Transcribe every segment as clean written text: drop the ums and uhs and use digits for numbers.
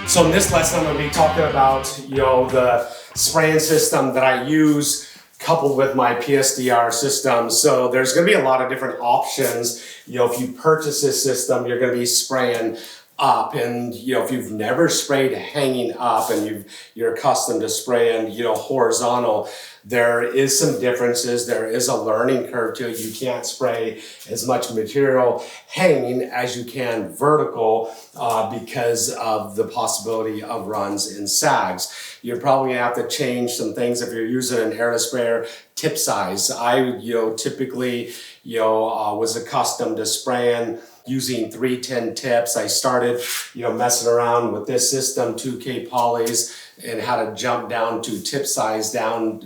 So in this lesson, I'm going to be talking about, the spraying system that I use coupled with my PSDR system. So there's going to be a lot of different options. If you purchase this system, you're going to be spraying up, and if you've never sprayed hanging up and you're accustomed to spraying horizontal, there is some differences. There is a learning curve to it. You can't spray as much material hanging as you can vertical because of the possibility of runs and sags. You're probably gonna have to change some things if you're using an airless sprayer. Tip size. I typically was accustomed to spraying using 310 tips. I started, messing around with this system, 2K polys, and how to jump down to tip sizes down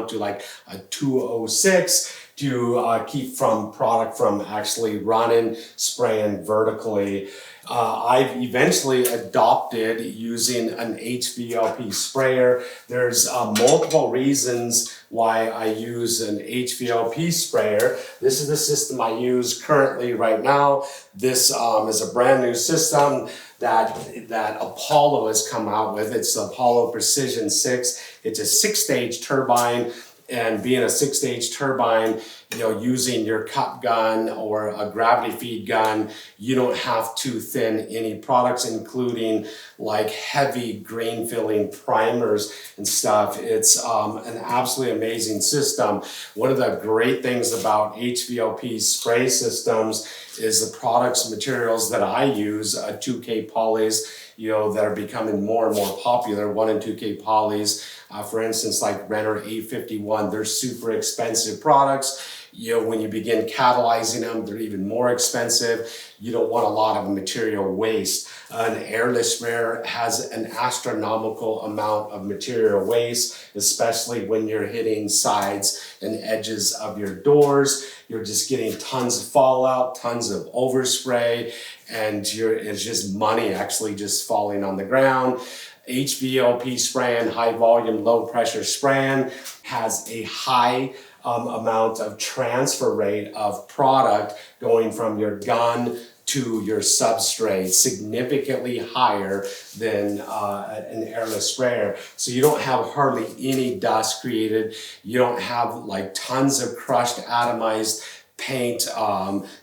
to like a 206 to keep product from actually running, spraying vertically. I've eventually adopted using an HVLP sprayer. There's multiple reasons why I use an HVLP sprayer. This is the system I use currently right now. This is a brand new system that Apollo has come out with. It's the Apollo Precision-6. It's a 6-stage turbine. And being a 6-stage turbine, using your cup gun or a gravity feed gun, you don't have to thin any products, including like heavy green filling primers and stuff. It's an absolutely amazing system. One of the great things about HVLP spray systems is the products and materials that I use, 2K polys, that are becoming more and more popular, 1 and 2K polys. For instance, like Renner 851, they're super expensive products. When you begin catalyzing them, they're even more expensive. You don't want a lot of material waste. An airless sprayer has an astronomical amount of material waste, especially when you're hitting sides and edges of your doors. You're just getting tons of fallout, tons of overspray, and it's just money actually just falling on the ground. HVLP spraying, high volume, low pressure spraying, has a high amount of transfer rate of product going from your gun to your substrate, significantly higher than an airless sprayer. So you don't have hardly any dust created. You don't have like tons of crushed atomized paint,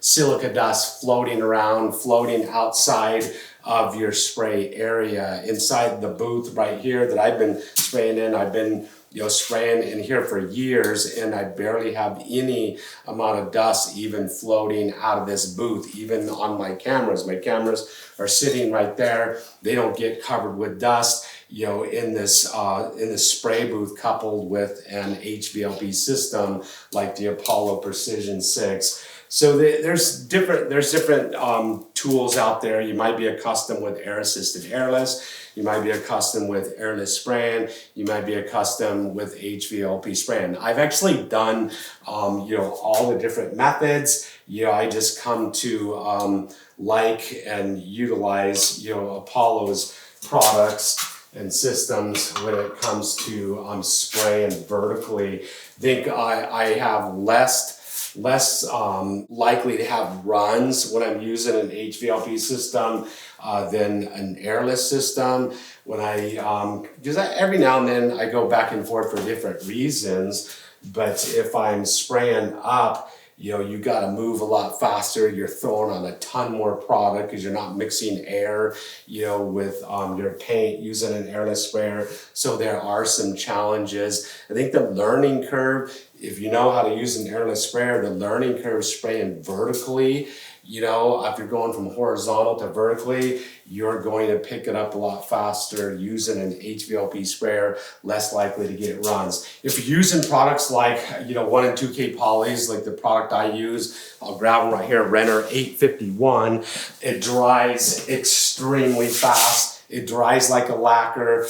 silica dust floating outside of your spray area. Inside the booth right here that I've been spraying in, I've been spraying in here for years, and I barely have any amount of dust even floating out of this booth, even on my cameras. My cameras are sitting right there. They don't get covered with dust. In this spray booth, coupled with an HVLP system like the Apollo Precision-6. So there's different tools out there. You might be accustomed with air-assisted airless. You might be accustomed with airless spraying. You might be accustomed with HVLP spraying. I've actually done all the different methods. I just come to like and utilize Apollo's products and systems when it comes to spraying vertically. I think I have less likely to have runs when I'm using an HVLP system than an airless system. When because every now and then I go back and forth for different reasons, but if I'm spraying up, you got to move a lot faster. You're throwing on a ton more product because you're not mixing air, with your paint using an airless sprayer. So there are some challenges. I think the learning curve, if you know how to use an airless sprayer, the learning curve spraying vertically, if you're going from horizontal to vertically, you're going to pick it up a lot faster using an HVLP sprayer, less likely to get runs. If you're using products like, 1 and 2K polys, like the product I use, I'll grab them right here, Renner 851, it dries extremely fast. It dries like a lacquer.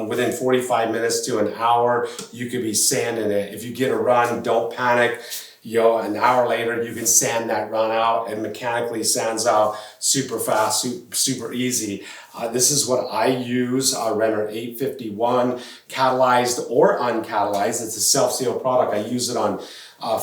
Within 45 minutes to an hour, you could be sanding it. If you get a run, don't panic. An hour later, you can sand that run out, and mechanically sands out super fast, super easy. This is what I use, Renner 851, catalyzed or uncatalyzed. It's a self-seal product. I use it on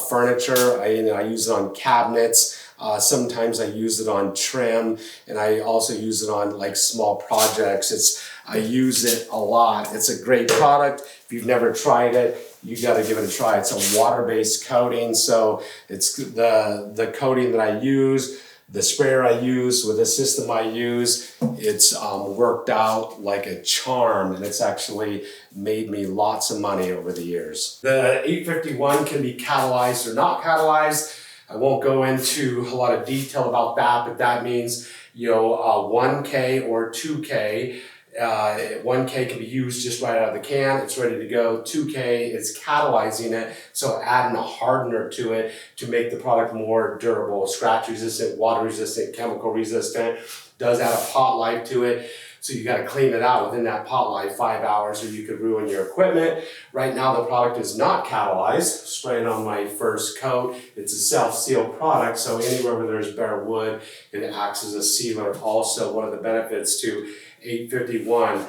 furniture. I use it on cabinets. Sometimes I use it on trim, and I also use it on like small projects. I use it a lot. It's a great product. If you've never tried it, you got to give it a try. It's a water-based coating, so it's the coating that I use, the sprayer I use with the system I use, it's worked out like a charm, and it's actually made me lots of money over the years. The 851 can be catalyzed or not catalyzed. I won't go into a lot of detail about that, but that means 1K or 2K. 1K can be used just right out of the can, it's ready to go. 2K is catalyzing it, so adding a hardener to it to make the product more durable, scratch resistant, water resistant, chemical resistant, does add a pot life to it. So you got to clean it out within that pot life, 5 hours, or you could ruin your equipment. Right now the product is not catalyzed, spraying on my first coat. It's a self-seal product, so anywhere where there's bare wood, it acts as a sealer. Also, one of the benefits to 851.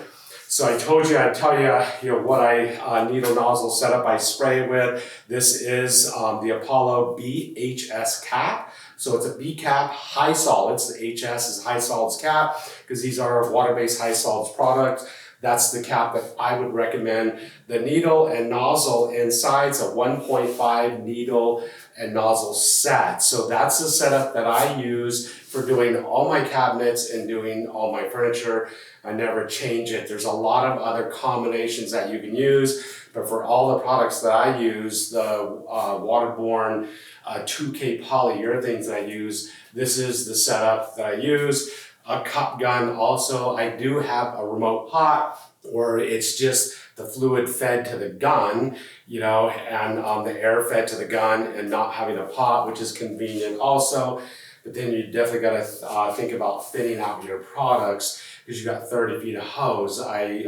So I told you I'd tell you, what needle nozzle setup I spray it with. This is the Apollo BHS cap. So it's a B cap, high solids. The HS is high solids cap because these are water-based high solids products. That's the cap that I would recommend. The needle and nozzle inside's a 1.5 needle and nozzle set. So that's the setup that I use for doing all my cabinets and doing all my furniture. I never change it. There's a lot of other combinations that you can use, but for all the products that I use, the waterborne 2K polyurethanes that I use, this is the setup that I use. A cup gun also, I do have a remote pot where it's just the fluid fed to the gun, and the air fed to the gun and not having a pot, which is convenient also. But then you definitely got to think about thinning out your products because you got 30 feet of hose. I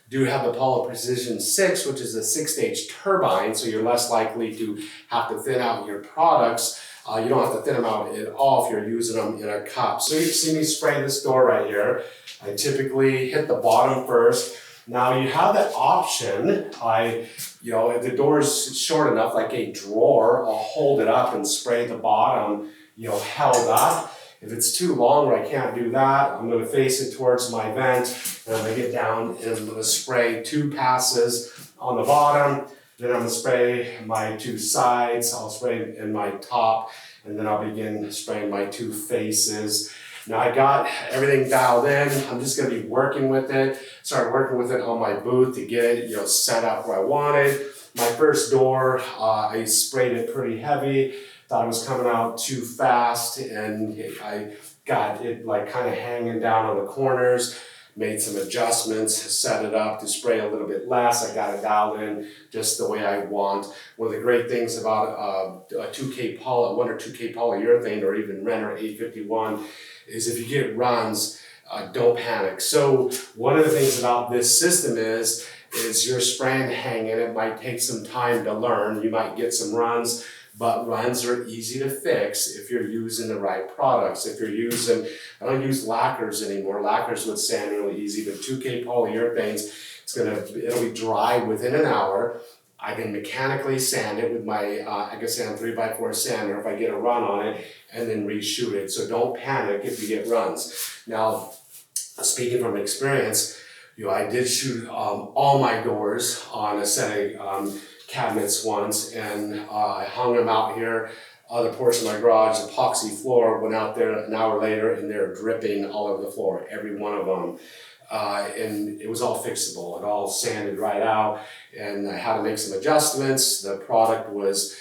do have the Apollo Precision-6, which is a 6-stage turbine, so you're less likely to have to thin out your products. You don't have to thin them out at all if you're using them in a cup. So you see me spray this door right here. I typically hit the bottom first. Now you have that option. If the door is short enough, like a drawer, I'll hold it up and spray the bottom, held up. If it's too long where I can't do that, I'm going to face it towards my vent, and I'm going to get down and I'm going to spray 2 passes on the bottom. Then I'm going to spray my 2 sides, I'll spray in my top, and then I'll begin spraying my 2 faces. Now I got everything dialed in. I'm just going to be working with it. Started working with it on my booth to get it set up where I wanted. My first door, I sprayed it pretty heavy. Thought it was coming out too fast, and I got it kind of hanging down on the corners. Made some adjustments, set it up to spray a little bit less. I got it dialed in just the way I want. One of the great things about a 2K 1 or 2K polyurethane or even Renner 851 is if you get runs, don't panic. So one of the things about this system is you're spraying hanging. It might take some time to learn. You might get some runs, but runs are easy to fix if you're using the right products. If you're using, I don't use lacquers anymore. Lacquers would sand really easy, but 2K polyurethanes, it'll be dry within an hour. I can mechanically sand it with my Sand 3x4 sander if I get a run on it, and then reshoot it. So don't panic if you get runs. Now, speaking from experience, I did shoot all my doors on a set of cabinets once, and I hung them out here. Other portion of my garage, epoxy floor, went out there an hour later and they're dripping all over the floor, every one of them. And it was all fixable. It all sanded right out, and I had to make some adjustments. The product was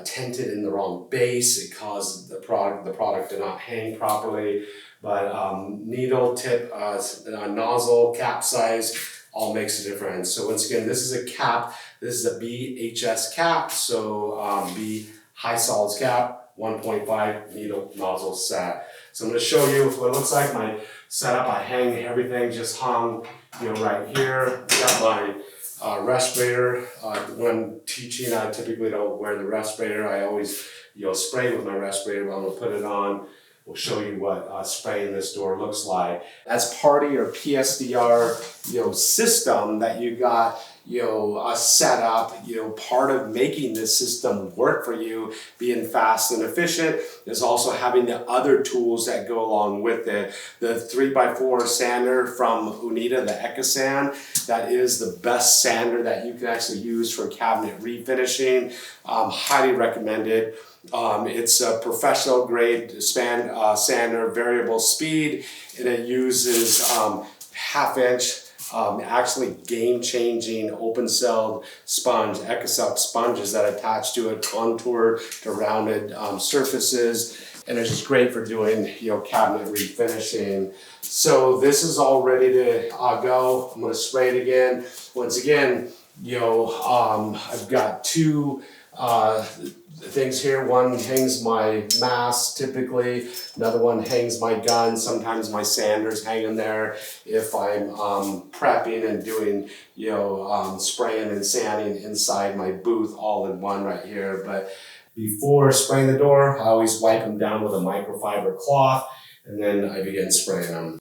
tinted in the wrong base. It caused the product to not hang properly. But needle tip, nozzle, cap size, all makes a difference. So once again, this is a cap. This is a BHS cap, so B high solids cap, 1.5 needle nozzle set. So I'm going to show you what it looks like. My setup, I hang everything just hung, right here. Got my respirator. When I'm teaching, I typically don't wear the respirator. I always, spray with my respirator, but I'm going to put it on. We'll show you what spraying this door looks like. As part of your PSDR, system that you got setup. Part of making this system work for you, being fast and efficient, is also having the other tools that go along with it. The 3x4 sander from Unita, the EcoSand, that is the best sander that you can actually use for cabinet refinishing. Highly recommended. It's a professional grade sander, variable speed, and it uses 1/2 inch, actually game-changing open-celled sponge, EcoSuck sponges that attach to a contour to rounded surfaces, and it's just great for doing cabinet refinishing. So this is all ready to go. I'm going to spray it again. Once again, I've got two things here. One hangs my mask typically, another one hangs my gun. Sometimes my sander's hanging there if I'm prepping and doing spraying and sanding inside my booth all in one right here. But before spraying the door, I always wipe them down with a microfiber cloth, and then I begin spraying them.